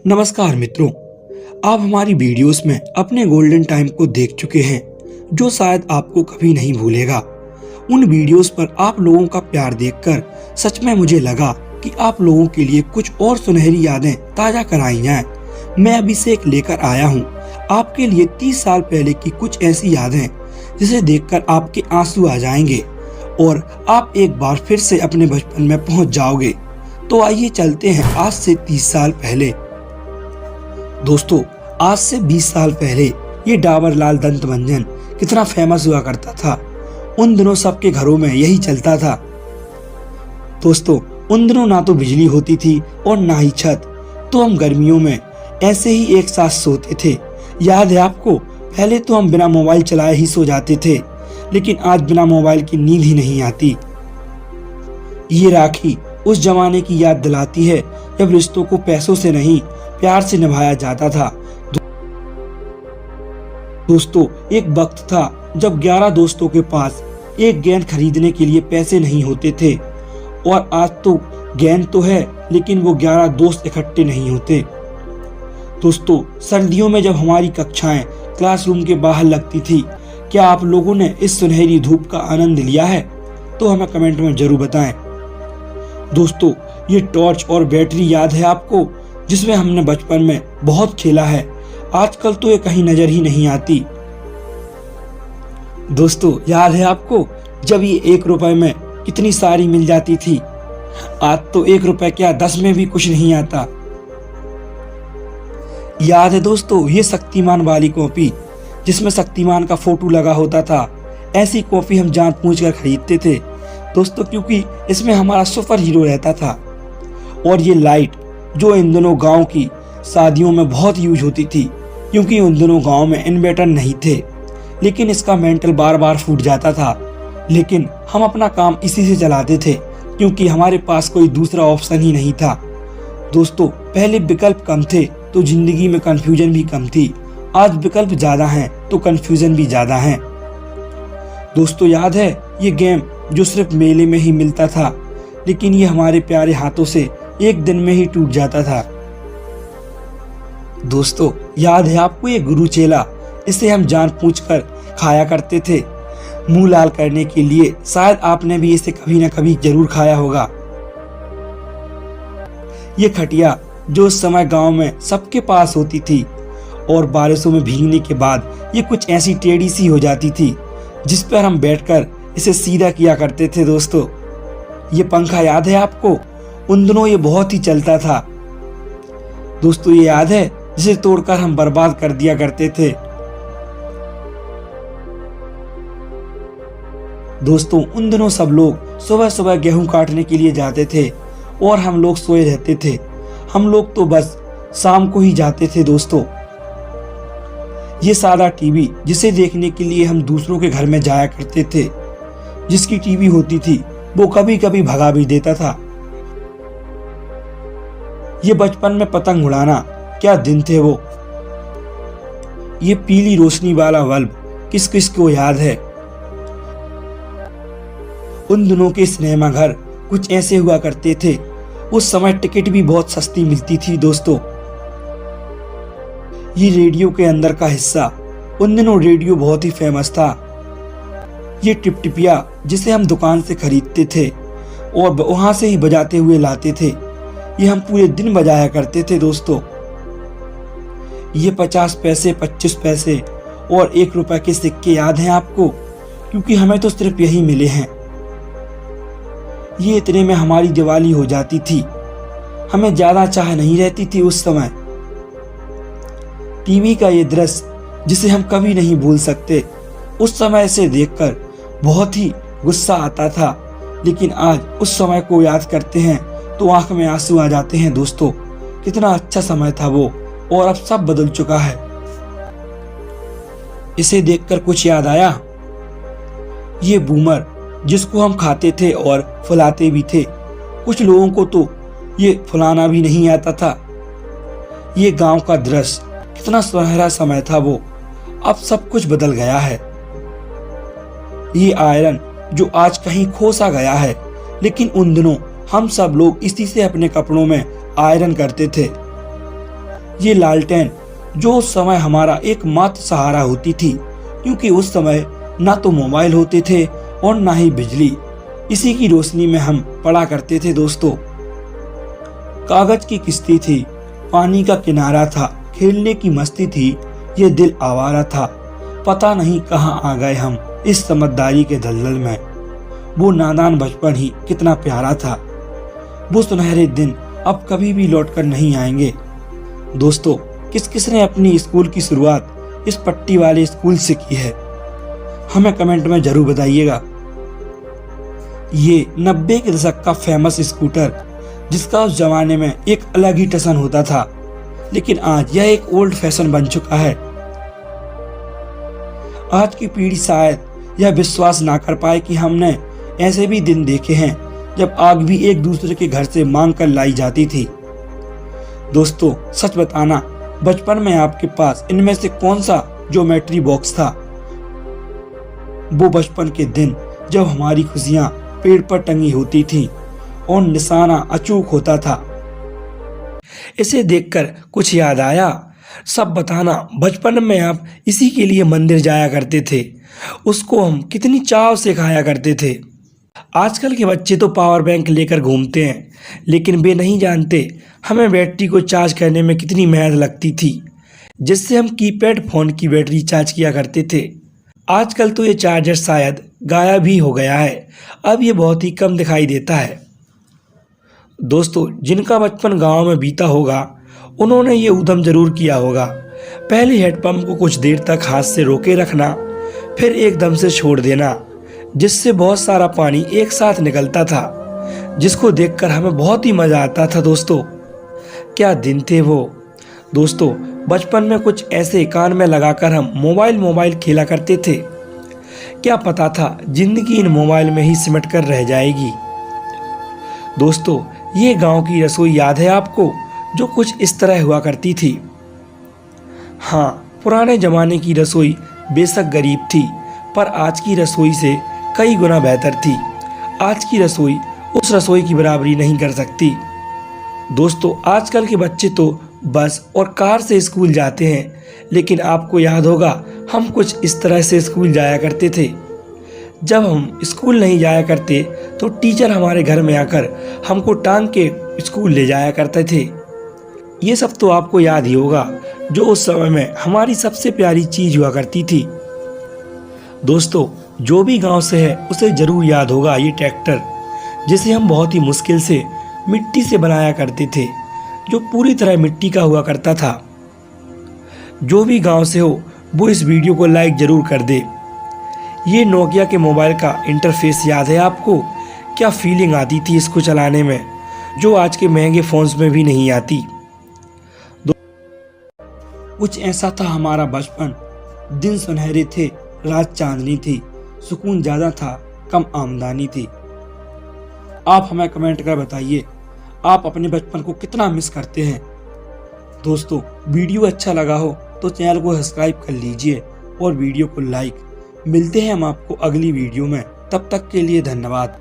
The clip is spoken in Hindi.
नमस्कार मित्रों, आप हमारी वीडियोस में अपने गोल्डन टाइम को देख चुके हैं जो शायद आपको कभी नहीं भूलेगा। उन वीडियोस पर आप लोगों का प्यार देखकर सच में मुझे लगा कि आप लोगों के लिए कुछ और सुनहरी यादें ताज़ा कराई जाएं। मैं अभी से एक लेकर आया हूं आपके लिए 30 साल पहले की कुछ ऐसी यादें जिसे देखकर आपके आंसू आ जाएंगे और आप एक बार फिर से अपने बचपन में पहुंच जाओगे। तो आइए चलते हैं आज से 30 साल पहले। दोस्तों, आज से 20 साल पहले ये डाबर लाल दंत मंजन कितना फेमस हुआ करता था। उन दिनों सबके घरों में यही चलता था। दोस्तों, उन दिनों ना तो बिजली होती थी और ना ही छत, तो हम गर्मियों में ऐसे ही एक साथ सोते थे। याद है आपको? पहले तो हम बिना मोबाइल चलाए ही सो जाते थे, लेकिन आज बिना मोबाइल की नींद ही नहीं आती। ये राखी उस जमाने की याद दिलाती है जब रिश्तों को पैसों से नहीं प्यार से निभाया जाता था। दोस्तों, एक वक्त था जब 11 दोस्तों के पास एक गेंद खरीदने के लिए पैसे नहीं होते थे, और आज तो गेंद तो है लेकिन वो 11 दोस्त इकट्ठे नहीं होते। दोस्तों, सर्दियों में जब हमारी कक्षाएं क्लासरूम के बाहर लगती थी, क्या आप लोगों ने इस सुनहरी धूप का आनंद लिया है? तो हमें कमेंट में जरूर बताएं। दोस्तों, ये टॉर्च और बैटरी याद है आपको, जिसमें हमने बचपन में बहुत खेला है। आजकल तो ये कहीं नजर ही नहीं आती। दोस्तों, याद है आपको जब ये 1 रुपए में कितनी सारी मिल जाती थी? आज तो 1 रुपए क्या 10 में भी कुछ नहीं आता। याद है दोस्तों ये शक्तिमान वाली कॉपी, जिसमें शक्तिमान का फोटो लगा होता था? ऐसी कॉपी हम जानबूझकर खरीदते थे दोस्तों, क्योंकि इसमें हमारा सुपर हीरो रहता था। और ये लाइट जो इन दिनों गांव की शादियों में बहुत यूज होती थी, क्योंकि उन दिनों गांव में इन्वर्टर नहीं थे, लेकिन इसका मेंटल बार बार फूट जाता था। लेकिन हम अपना काम इसी से चलाते थे, क्योंकि हमारे पास कोई दूसरा ऑप्शन ही नहीं था। दोस्तों, पहले विकल्प कम थे तो जिंदगी में कंफ्यूजन भी कम थी। आज विकल्प ज्यादा हैं तो कंफ्यूजन भी ज्यादा है। दोस्तों, याद है ये गेम जो सिर्फ मेले में ही मिलता था, लेकिन ये हमारे प्यारे हाथों से एक दिन में ही टूट जाता था। दोस्तों, याद है आपको ये गुरु चेला? इसे हम जानबूझकर खाया करते थे मुंह लाल करने के लिए। शायद आपने भी इसे कभी ना कभी जरूर खाया होगा। ये खटिया जो उस समय गांव में सबके पास होती थी, और बारिशों में भीगने के बाद ये कुछ ऐसी टेढ़ी सी हो जाती थी, जिस पर हम बैठकर इसे सीधा किया करते थे। दोस्तों, ये पंखा याद है आपको? उन दिनों ये बहुत ही चलता था। दोस्तों, ये याद है जिसे तोड़कर हम बर्बाद कर दिया करते थे। दोस्तों, उन दिनों सब लोग सुबह सुबह गेहूं काटने के लिए जाते थे और हम लोग सोए रहते थे। हम लोग तो बस शाम को ही जाते थे। दोस्तों, ये सादा टीवी जिसे देखने के लिए हम दूसरों के घर में जाया करते थे, जिसकी टीवी होती थी वो कभी कभी भगा भी देता था। ये बचपन में पतंग उड़ाना, क्या दिन थे वो। ये पीली रोशनी वाला बल्ब किस किस को याद है? उन दिनों के सिनेमा घर कुछ ऐसे हुआ करते थे। उस समय टिकट भी बहुत सस्ती मिलती थी। दोस्तों, ये रेडियो के अंदर का हिस्सा, उन दिनों रेडियो बहुत ही फेमस था। ये टिपटिपिया जिसे हम दुकान से खरीदते थे और वहां से ही बजाते हुए लाते थे, ये हम पूरे दिन बजाया करते थे। दोस्तों, ये 50 पैसे, 25 पैसे और 1 रुपए के सिक्के याद हैं आपको? क्योंकि हमें तो सिर्फ यही मिले हैं। ये इतने में हमारी दिवाली हो जाती थी। हमें ज्यादा चाह नहीं रहती थी उस समय। टीवी का ये दृश्य जिसे हम कभी नहीं भूल सकते। उस समय इसे देखकर बहुत ही गुस्सा आता था, लेकिन आज उस समय को याद करते हैं तो आंख में आंसू आ जाते हैं। दोस्तों, कितना अच्छा समय था वो, और अब सब बदल चुका है। इसे देखकर कुछ याद आया? ये बूमर जिसको हम खाते थे और फुलाते भी थे। कुछ लोगों को तो ये फुलाना भी नहीं आता था। ये गांव का दृश्य, कितना सुनहरा समय था वो। अब सब कुछ बदल गया है। ये आयरन जो आज कहीं खो सा गया है, लेकिन उन दिनों हम सब लोग इसी से अपने कपड़ों में आयरन करते थे। ये लालटेन जो उस समय हमारा एकमात्र सहारा होती थी, क्योंकि उस समय ना तो मोबाइल होते थे और ना ही बिजली। इसी की रोशनी में हम पढ़ा करते थे दोस्तों। कागज की किश्ती थी, पानी का किनारा था, खेलने की मस्ती थी, ये दिल आवारा था। पता नहीं कहाँ आ गए हम इस समझदारी के दलदल में। वो नादान बचपन ही कितना प्यारा था। वो सुनहरे दिन अब कभी भी लौट कर नहीं आएंगे। दोस्तों, किस किस ने अपनी स्कूल की शुरुआत इस पट्टी वाले स्कूल से की है, हमें कमेंट में जरूर बताइएगा। ये 90 के दशक का फेमस स्कूटर, जिसका उस जमाने में एक अलग ही टसन होता था, लेकिन आज यह एक ओल्ड फैशन बन चुका है। आज की पीढ़ी शायद यह विश्वास ना कर पाए कि हमने ऐसे भी दिन देखे हैं जब आग भी एक दूसरे के घर से मांग कर लाई जाती थी। दोस्तों, सच बताना, बचपन में आपके पास इनमें से कौन सा ज्योमेट्री बॉक्स था? वो बचपन के दिन जब हमारी खुशियां पेड़ पर टंगी होती थी और निशाना अचूक होता था। इसे देखकर कुछ याद आया? सब बताना। बचपन में आप इसी के लिए मंदिर जाया करते थे, उसको हम कितनी चाव से खाया करते थे। आजकल के बच्चे तो पावर बैंक लेकर घूमते हैं, लेकिन वे नहीं जानते हमें बैटरी को चार्ज करने में कितनी मेहनत लगती थी, जिससे हम कीपैड फोन की बैटरी चार्ज किया करते थे। आजकल तो ये चार्जर शायद गायब ही हो गया है, अब ये बहुत ही कम दिखाई देता है। दोस्तों, जिनका बचपन गांव में बीता होगा उन्होंने ये उद्यम जरूर किया होगा। पहले हेडपंप को कुछ देर तक हाथ से रोके रखना, फिर एकदम से छोड़ देना, जिससे बहुत सारा पानी एक साथ निकलता था, जिसको देखकर हमें बहुत ही मजा आता था। दोस्तों, क्या दिन थे वो। दोस्तों, बचपन में कुछ ऐसे कान में लगाकर हम मोबाइल खेला करते थे। क्या पता था जिंदगी इन मोबाइल में ही सिमट कर रह जाएगी। दोस्तों, ये गांव की रसोई याद है आपको, जो कुछ इस तरह हुआ करती थी? हाँ, पुराने जमाने की रसोई बेशक गरीब थी, पर आज की रसोई से कई गुना बेहतर थी। आज की रसोई उस रसोई की बराबरी नहीं कर सकती। दोस्तों, आजकल के बच्चे तो बस और कार से स्कूल जाते हैं, लेकिन आपको याद होगा हम कुछ इस तरह से स्कूल जाया करते थे। जब हम स्कूल नहीं जाया करते तो टीचर हमारे घर में आकर हमको टांग के स्कूल ले जाया करते थे। ये सब तो आपको याद ही होगा, जो उस समय में हमारी सबसे प्यारी चीज हुआ करती थी। दोस्तों, जो भी गांव से है उसे जरूर याद होगा ये ट्रैक्टर, जिसे हम बहुत ही मुश्किल से मिट्टी से बनाया करते थे, जो पूरी तरह मिट्टी का हुआ करता था। जो भी गांव से हो वो इस वीडियो को लाइक जरूर कर दे। ये नोकिया के मोबाइल का इंटरफेस याद है आपको? क्या फीलिंग आती थी इसको चलाने में, जो आज के महंगे फोन्स में भी नहीं आती। कुछ ऐसा था हमारा बचपन। दिन सुनहरे थे, रात चांदनी थी, सुकून ज़्यादा था, कम आमदनी थी। आप हमें कमेंट कर बताइए, आप अपने बचपन को कितना मिस करते हैं। दोस्तों, वीडियो अच्छा लगा हो तो चैनल को सब्सक्राइब कर लीजिए और वीडियो को लाइक। मिलते हैं हम आपको अगली वीडियो में, तब तक के लिए धन्यवाद।